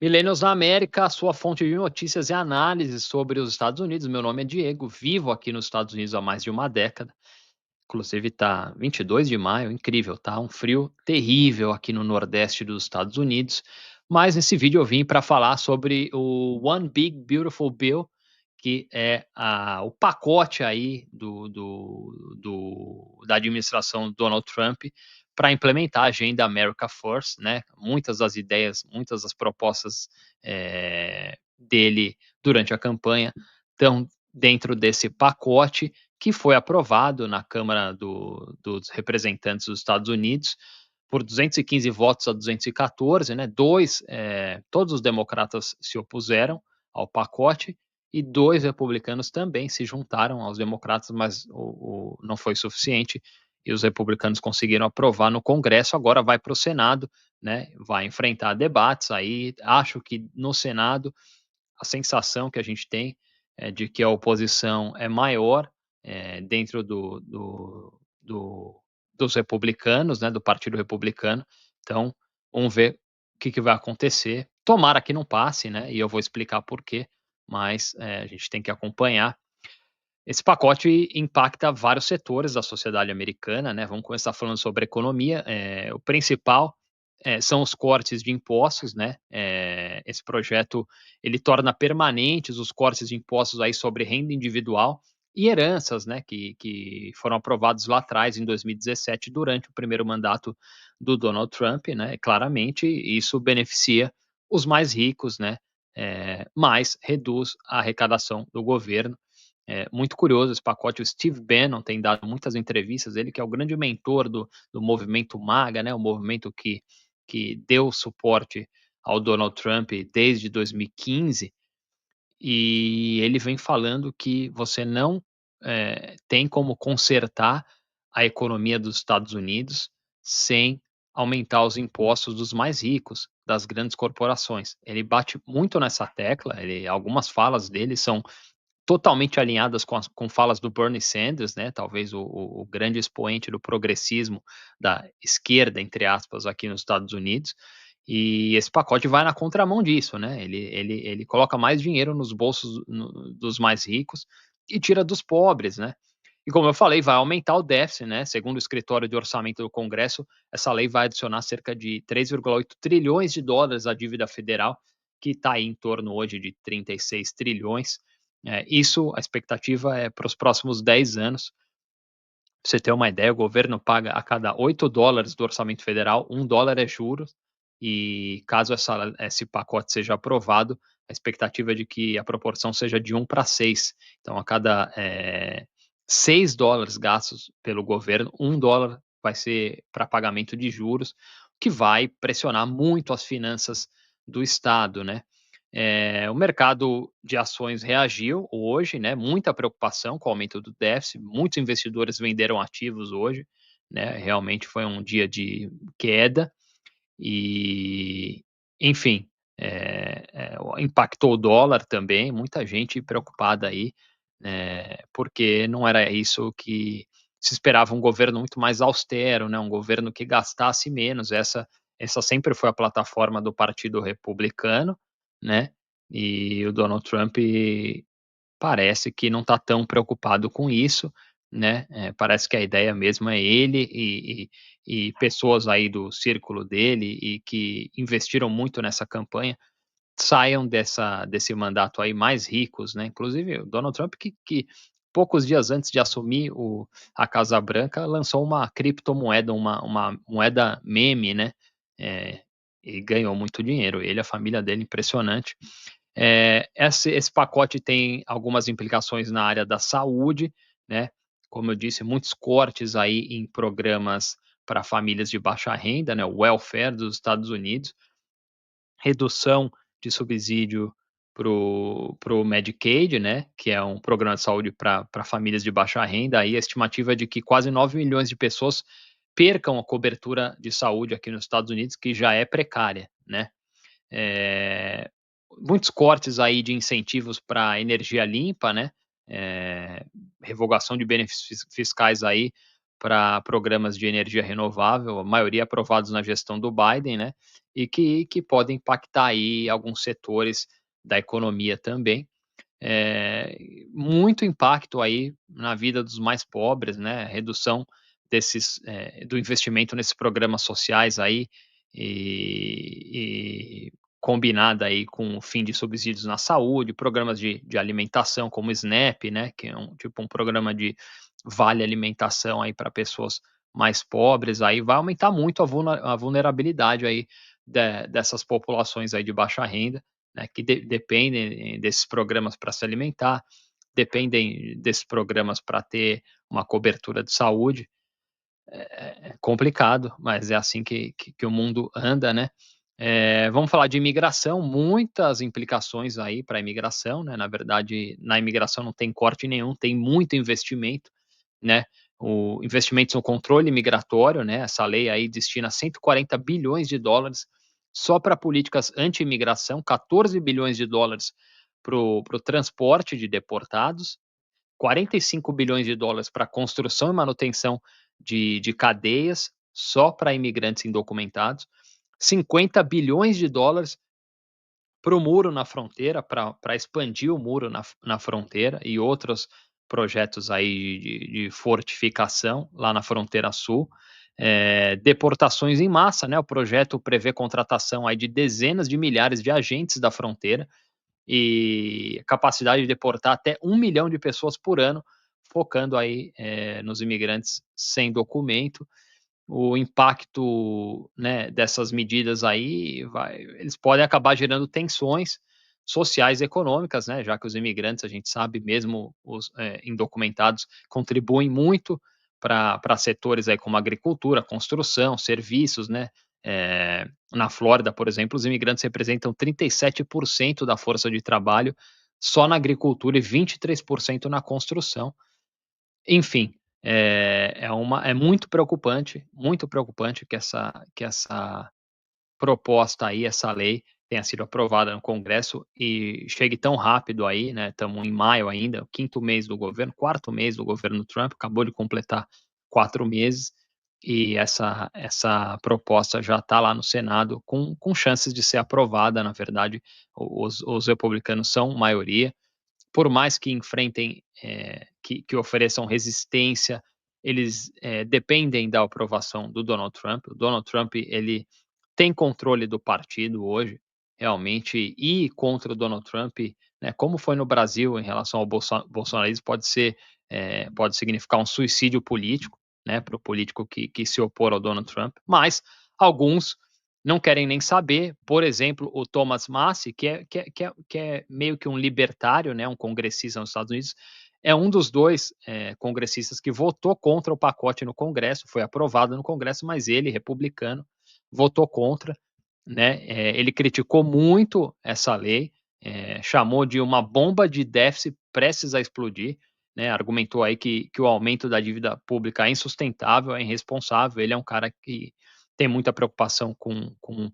Millennials na América, a sua fonte de notícias e análises sobre os Estados Unidos. Meu nome é Diego, vivo aqui nos Estados Unidos há mais de uma década. Inclusive tá 22 de maio, incrível, tá um frio terrível aqui no nordeste dos Estados Unidos. Mas nesse vídeo eu vim para falar sobre o One Big Beautiful Bill, que é o pacote aí da administração Donald Trump para implementar a agenda America First, né? Muitas das ideias, muitas das propostas dele durante a campanha estão dentro desse pacote que foi aprovado na Câmara dos Representantes dos Estados Unidos por 215 votos a 214, né? Todos os democratas se opuseram ao pacote e 2 republicanos também se juntaram aos democratas, mas não foi suficiente e os republicanos conseguiram aprovar no Congresso. Agora vai para o Senado, né? Vai enfrentar debates aí. Acho que no Senado a sensação que a gente tem é de que a oposição é maior dentro dos republicanos, né, do Partido Republicano. Então, vamos ver o que vai acontecer. Tomara que não passe, né? E eu vou explicar por quê, mas a gente tem que acompanhar. Esse pacote impacta vários setores da sociedade americana, né? Vamos começar falando sobre economia. O principal são os cortes de impostos, né? Esse projeto ele torna permanentes os cortes de impostos aí sobre renda individual e heranças, né? Que foram aprovados lá atrás, em 2017, durante o primeiro mandato do Donald Trump, né? Claramente isso beneficia os mais ricos, né? Mas reduz a arrecadação do governo. É muito curioso esse pacote. O Steve Bannon tem dado muitas entrevistas, ele que é o grande mentor do movimento MAGA, né, o movimento que deu suporte ao Donald Trump desde 2015, e ele vem falando que você não tem como consertar a economia dos Estados Unidos sem aumentar os impostos dos mais ricos, das grandes corporações. Ele bate muito nessa tecla, algumas falas dele são totalmente alinhadas com falas do Bernie Sanders, né, talvez o grande expoente do progressismo da esquerda, entre aspas, aqui nos Estados Unidos, e esse pacote vai na contramão disso, né, ele coloca mais dinheiro nos bolsos dos mais ricos e tira dos pobres, né. E como eu falei, vai aumentar o déficit, né, segundo o escritório de orçamento do Congresso, essa lei vai adicionar cerca de 3,8 trilhões de dólares à dívida federal, que está aí em torno hoje de 36 trilhões. Isso, a expectativa é para os próximos 10 anos. Pra você ter uma ideia, o governo paga a cada 8 dólares do orçamento federal, 1 dólar é juros, e caso esse pacote seja aprovado, a expectativa é de que a proporção seja de 1 para 6. Então, a cada 6 dólares gastos pelo governo, 1 dólar vai ser para pagamento de juros, que vai pressionar muito as finanças do Estado, né? O mercado de ações reagiu hoje, né? Muita preocupação com o aumento do déficit, muitos investidores venderam ativos hoje, né? Realmente foi um dia de queda e, enfim, impactou o dólar também, muita gente preocupada aí, porque não era isso que se esperava, um governo muito mais austero, né? Um governo que gastasse menos. Essa sempre foi a plataforma do Partido Republicano, né? E o Donald Trump parece que não está tão preocupado com isso, né? Parece que a ideia mesmo é ele e pessoas aí do círculo dele e que investiram muito nessa campanha saiam desse mandato aí mais ricos, né? Inclusive o Donald Trump que poucos dias antes de assumir a Casa Branca lançou uma criptomoeda, uma moeda meme, né? É, e ganhou muito dinheiro. Ele, a família dele, impressionante. Esse pacote tem algumas implicações na área da saúde, né? Como eu disse, muitos cortes aí em programas para famílias de baixa renda, né? O welfare dos Estados Unidos, redução de subsídio para o Medicaid, né? Que é um programa de saúde para famílias de baixa renda. Aí a estimativa é de que quase 9 milhões de pessoas percam a cobertura de saúde aqui nos Estados Unidos, que já é precária, né? É, muitos cortes aí de incentivos para energia limpa, né? Revogação de benefícios fiscais aí para programas de energia renovável, a maioria aprovados na gestão do Biden, né, e que podem impactar aí alguns setores da economia também. Muito impacto aí na vida dos mais pobres, né, redução do investimento nesses programas sociais aí, e combinada aí com o fim de subsídios na saúde, programas de alimentação como o SNAP, né, que é um programa de vale alimentação aí para pessoas mais pobres, aí vai aumentar muito a vulnerabilidade aí dessas populações aí de baixa renda, né, que dependem desses programas para se alimentar, dependem desses programas para ter uma cobertura de saúde. É complicado, mas é assim que o mundo anda, né. Vamos falar de imigração, muitas implicações aí para a imigração, né, na verdade, na imigração não tem corte nenhum, tem muito investimento, né, o investimentos no controle migratório, né, essa lei aí destina 140 bilhões de dólares só para políticas anti-imigração, 14 bilhões de dólares para o transporte de deportados, 45 bilhões de dólares para construção e manutenção de cadeias só para imigrantes indocumentados, 50 bilhões de dólares para o muro na fronteira, para expandir o muro na fronteira e outros projetos aí de fortificação lá na fronteira sul. Deportações em massa, né? O projeto prevê contratação aí de dezenas de milhares de agentes da fronteira e capacidade de deportar até 1 milhão de pessoas por ano, focando aí nos imigrantes sem documento. O impacto, né, dessas medidas aí eles podem acabar gerando tensões sociais e econômicas, né, já que os imigrantes, a gente sabe, mesmo os indocumentados, contribuem muito para setores aí como agricultura, construção, serviços, né. Na Flórida, por exemplo, os imigrantes representam 37% da força de trabalho só na agricultura e 23% na construção. Enfim, é muito preocupante que essa proposta aí, essa lei, tenha sido aprovada no Congresso e chegue tão rápido aí, né, estamos em maio ainda, o 5º mês do governo, 4º mês do governo Trump, acabou de completar 4 meses, e essa proposta já está lá no Senado com chances de ser aprovada, na verdade, os republicanos são maioria, por mais que enfrentem, que ofereçam resistência, eles dependem da aprovação do Donald Trump. O Donald Trump, ele tem controle do partido hoje, realmente, e contra o Donald Trump, né, como foi no Brasil em relação ao bolsonarismo, pode significar um suicídio político, né, para o político que se opor ao Donald Trump, mas alguns não querem nem saber. Por exemplo, o Thomas Massie, que é meio que um libertário, né, um congressista nos Estados Unidos, é um dos dois congressistas que votou contra o pacote no Congresso, foi aprovado no Congresso, mas ele, republicano, votou contra, né? Ele criticou muito essa lei, chamou de uma bomba de déficit prestes a explodir, né? Argumentou aí que o aumento da dívida pública é insustentável, é irresponsável. Ele é um cara que tem muita preocupação com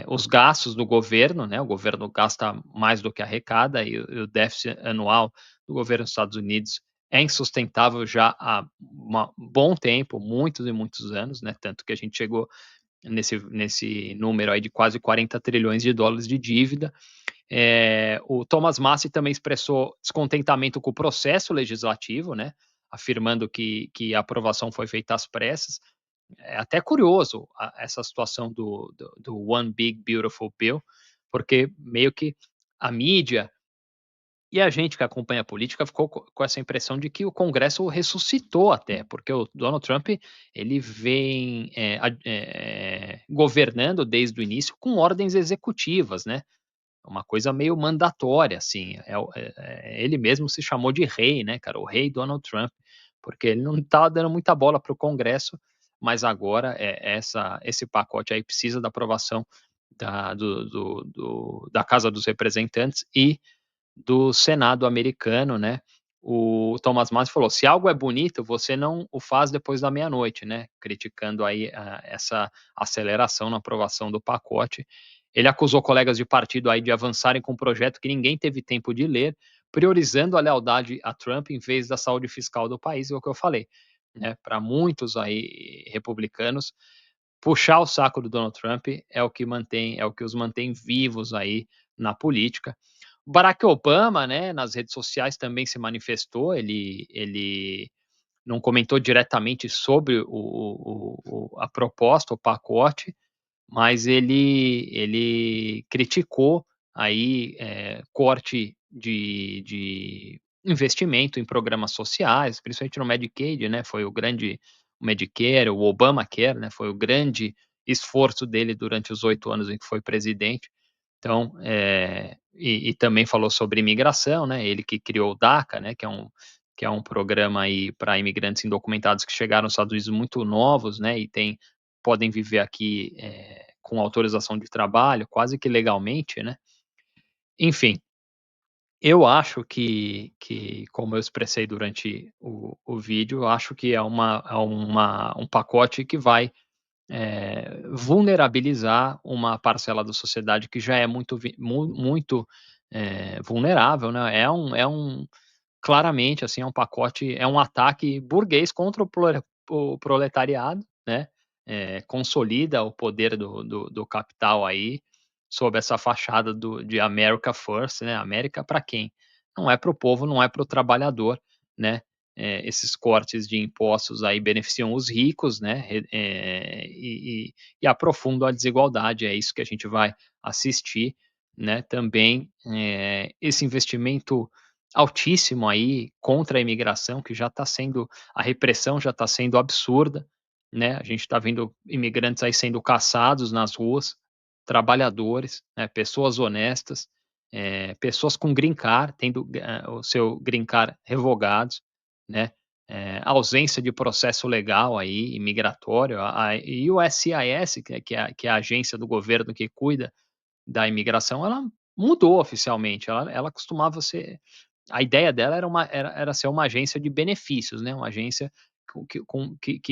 os gastos do governo, né? O governo gasta mais do que arrecada e o déficit anual do governo dos Estados Unidos é insustentável já há um bom tempo, muitos e muitos anos, né? Tanto que a gente chegou nesse número aí de quase 40 trilhões de dólares de dívida. O Thomas Massie também expressou descontentamento com o processo legislativo, né, afirmando que a aprovação foi feita às pressas. É até curioso essa situação do One Big Beautiful Bill, porque meio que a mídia e a gente que acompanha a política ficou com essa impressão de que o Congresso ressuscitou até, porque o Donald Trump, ele vem, governando desde o início com ordens executivas, né, uma coisa meio mandatória, assim, ele mesmo se chamou de rei, né, cara, o rei Donald Trump, porque ele não estava dando muita bola para o Congresso, mas agora, esse pacote aí precisa da aprovação da Casa dos Representantes e do Senado americano, né, o Thomas Massie falou: "Se algo é bonito, você não o faz depois da meia-noite", né, criticando aí essa aceleração na aprovação do pacote. Ele acusou colegas de partido aí de avançarem com um projeto que ninguém teve tempo de ler, priorizando a lealdade a Trump em vez da saúde fiscal do país, é o que eu falei. né, para muitos aí republicanos, puxar o saco do Donald Trump é o que os mantém vivos aí na política. Barack Obama, né, nas redes sociais também se manifestou, ele não comentou diretamente sobre a proposta, o pacote, mas ele criticou aí, corte de investimento em programas sociais, principalmente no Medicaid, né, foi o Medicare, o Obamacare, né, foi o grande esforço dele durante os 8 anos em que foi presidente. Então, e também falou sobre imigração, né, ele que criou o DACA, né, que é um programa aí para imigrantes indocumentados que chegaram nos Estados Unidos muito novos, né, e podem viver aqui, com autorização de trabalho, quase que legalmente, né. Enfim, eu acho que como eu expressei durante o vídeo, eu acho que um pacote que vai vulnerabilizar uma parcela da sociedade que já é muito, vulnerável, né. Claramente, assim, é um pacote, é um ataque burguês contra o proletariado, né, consolida o poder do capital aí, sob essa fachada de America First, né, América para quem? Não é para o povo, não é para o trabalhador, né, esses cortes de impostos aí beneficiam os ricos, né, e aprofundam a desigualdade, é isso que a gente vai assistir, né, também, esse investimento altíssimo aí contra a imigração, que já está sendo a repressão já está sendo absurda, né, a gente está vendo imigrantes aí sendo caçados nas ruas, trabalhadores, né, pessoas honestas, pessoas com green card tendo o seu green card revogados, né, ausência de processo legal aí imigratório, a USCIS, que é a agência do governo que cuida da imigração, ela mudou oficialmente, ela costumava ser, a ideia dela era ser uma agência de benefícios, né, uma agência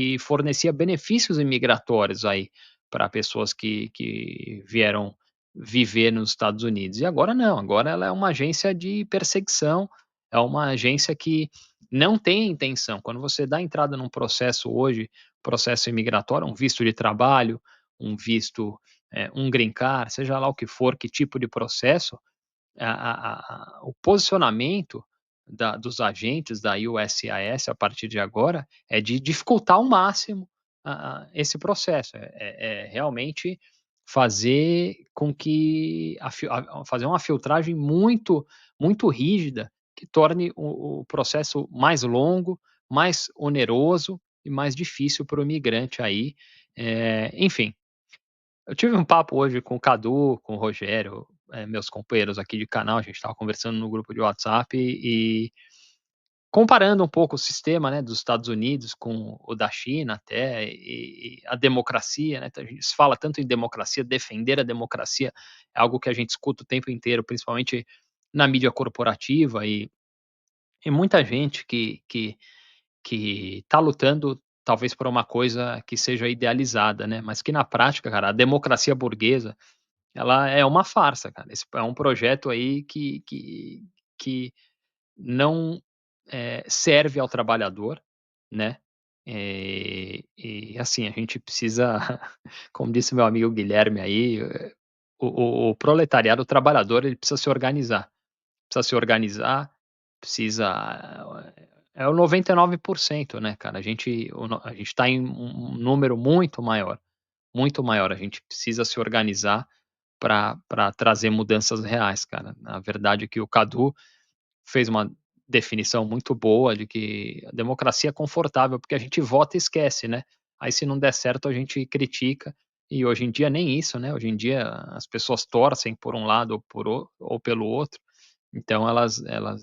que fornecia benefícios imigratórios aí para pessoas que vieram viver nos Estados Unidos. E agora não, agora ela é uma agência de perseguição, é uma agência que não tem intenção. Quando você dá entrada num processo hoje, processo imigratório, um visto de trabalho, um visto, um green card, seja lá o que for, que tipo de processo, o posicionamento dos agentes da USCIS a partir de agora é de dificultar ao máximo esse processo, realmente fazer com que fazer uma filtragem muito rígida que torne o processo mais longo, mais oneroso e mais difícil para o imigrante aí, enfim. Eu tive um papo hoje com o Cadu, com o Rogério, meus companheiros aqui de canal, a gente estava conversando no grupo de WhatsApp e comparando um pouco o sistema, né, dos Estados Unidos com o da China até, e a democracia, né, então a gente se fala tanto em democracia, defender a democracia é algo que a gente escuta o tempo inteiro, principalmente na mídia corporativa e muita gente que está lutando talvez por uma coisa que seja idealizada, né, mas que na prática, cara, a democracia burguesa ela é uma farsa, cara. Esse é um projeto aí que não, serve ao trabalhador, né, e assim, a gente precisa, como disse meu amigo Guilherme aí, o proletariado, o trabalhador, ele precisa se organizar, precisa é o 99%, né, cara, a gente tá em um número muito maior, a gente precisa se organizar para trazer mudanças reais, cara. Na verdade que o Cadu fez uma definição muito boa de que a democracia é confortável, porque a gente vota e esquece, né. Aí se não der certo a gente critica, e hoje em dia nem isso, né, hoje em dia as pessoas torcem por um lado ou pelo outro, então elas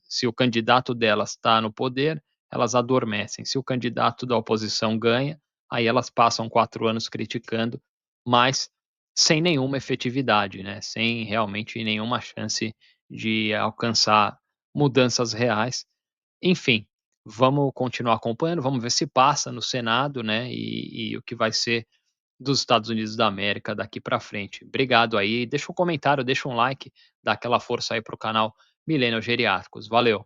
se o candidato delas está no poder, elas adormecem, se o candidato da oposição ganha, aí elas passam 4 anos criticando, mas sem nenhuma efetividade, né, sem realmente nenhuma chance de alcançar mudanças reais. Enfim, vamos continuar acompanhando, vamos ver se passa no Senado, né, e o que vai ser dos Estados Unidos da América daqui para frente. Obrigado aí, deixa um comentário, deixa um like, dá aquela força aí para o canal Millennials Geriátricos. Valeu.